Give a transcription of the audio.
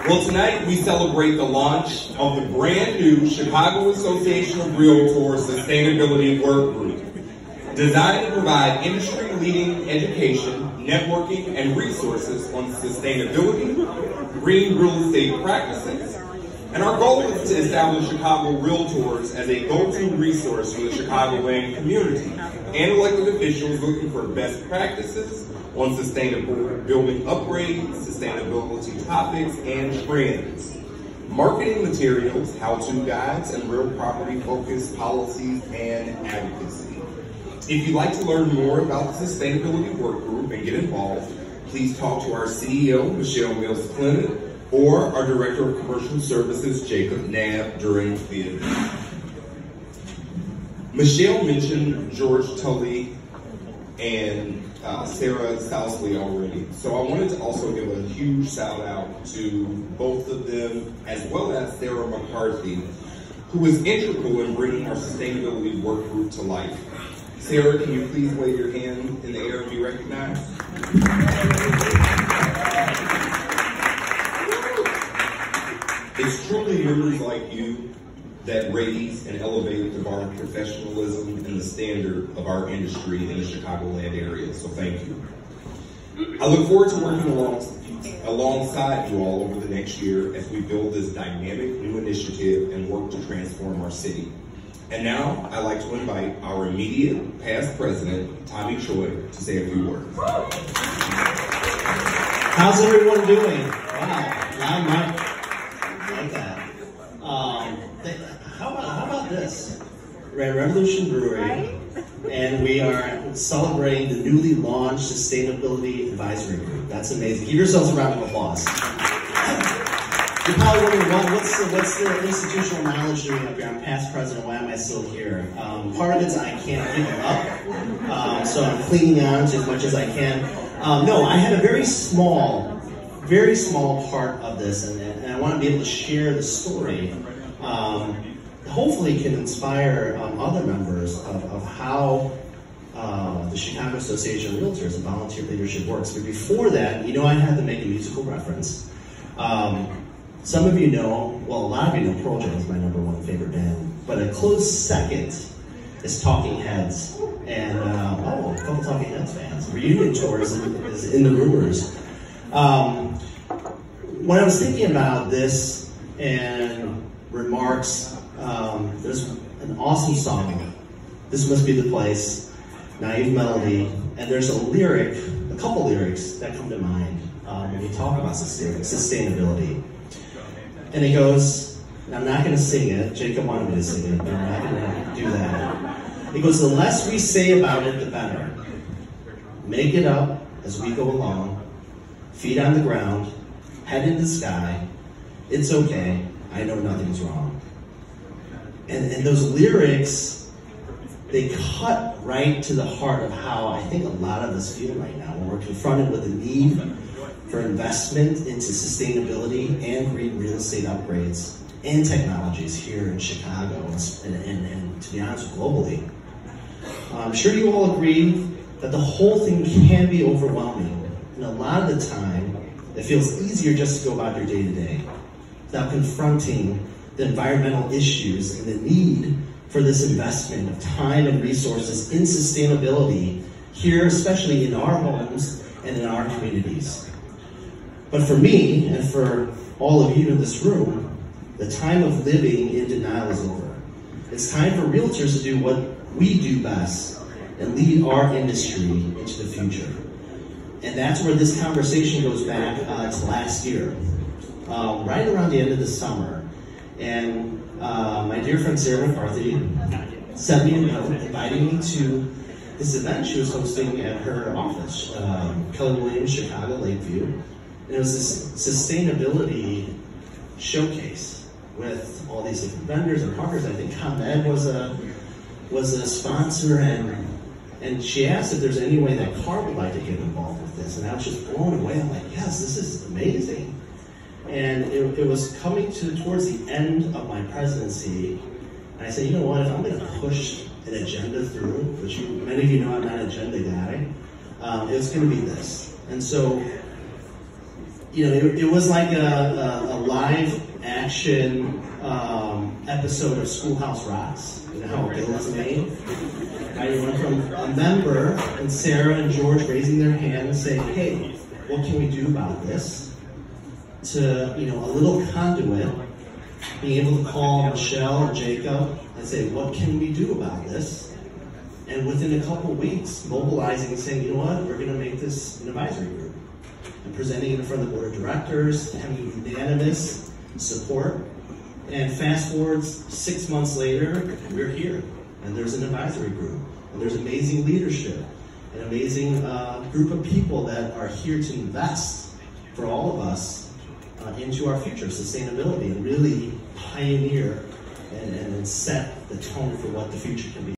Well, tonight we celebrate the launch of the brand new Chicago Association of Realtors Sustainability Work Group, designed to provide industry-leading education, networking, and resources on sustainability, green real estate practices, and our goal is to establish Chicago Realtors as a go-to resource for the Chicagoland community and elected officials looking for best practices on sustainable building upgrades, sustainability topics, and trends, marketing materials, how-to guides, and real property-focused policies and advocacy. If you'd like to learn more about the Sustainability Work Group and get involved, please talk to our CEO, Michelle Mills-Clement, or our Director of Commercial Services, Jacob Knapp, during the event. Michelle mentioned George Tully and Sarah Sousley already, so I wanted to also give a huge shout out to both of them, as well as Sarah McCarthy, who was integral in bringing our Sustainability Work Group to life. Sarah, can you please wave your hand in the air and be recognized? It's truly members like you that raise and elevate the bar of professionalism and the standard of our industry in the Chicagoland area, so thank you. I look forward to working alongside you all over the next year as we build this dynamic new initiative and work to transform our city. And now, I'd like to invite our immediate past president, Tommy Choi, to say a few words. How's everyone doing? Wow, loud mic. Like that. How about this? We're at Revolution Brewery, and we are celebrating the newly launched Sustainability Advisory Group. That's amazing. Give yourselves a round of applause. You're probably wondering, what's the institutional knowledge doing up here? I'm past president, why am I still here? Part of it's I can't give it up, so I'm clinging on to as much as I can. No, I had a very small part of this, and I want to be able to share the story. Hopefully can inspire other members of how the Chicago Association of Realtors and volunteer leadership works. But before that, you know, I had to make a musical reference. Some of you know, well, a lot of you know Pearl Jam is my #1 favorite band, but a close second is Talking Heads. And, a couple Talking Heads fans. Reunion tour is in the rumors. When I was thinking about this and remarks, there's an awesome song, This Must Be the Place, naive melody, and there's a couple lyrics that come to mind when you talk about sustainability. And it goes, and I'm not going to sing it, Jacob wanted me to sing it, but I'm not going to do that. It goes, the less we say about it, the better. Make it up as we go along, feet on the ground, head in the sky, it's okay, I know nothing's wrong. And those lyrics, they cut right to the heart of how I think a lot of us feel right now when we're confronted with the need for investment into sustainability and green real estate upgrades and technologies here in Chicago and to be honest, globally. I'm sure you all agree that the whole thing can be overwhelming, and a lot of the time it feels easier just to go about your day-to-day without confronting the environmental issues and the need for this investment of time and resources in sustainability here, especially in our homes and in our communities. But for me, and for all of you in this room, the time of living in denial is over. It's time for realtors to do what we do best and lead our industry into the future. And that's where this conversation goes back to last year, right around the end of the summer. And my dear friend Sarah McCarthy sent me a note inviting me to this event she was hosting at her office, Keller Williams, Chicago, Lakeview. And it was this sustainability showcase with all these different vendors and partners. I think ComEd was a sponsor, and she asked if there's any way that CAR would like to get involved with this. And I was just blown away. I'm like, yes, this is amazing. And it was coming towards the end of my presidency. And I said, you know what, if I'm going to push an agenda through, which many of you know I'm not an agenda guy, it's going to be this. And so, it was like a live action episode of Schoolhouse Rocks. You know how a bill is made? I went from a member and Sarah and George raising their hand and saying, hey, what can we do about this? To, a little conduit, being able to call Michelle and Jacob and say, what can we do about this? And within a couple of weeks, mobilizing and saying, you know what, we're going to make this an advisory group. And presenting it in front of the board of directors, having unanimous support. And fast forward 6 months later, we're here. And there's an advisory group. And there's amazing leadership. An amazing group of people that are here to invest for all of us into our future, sustainability, and really pioneer and set the tone for what the future can be.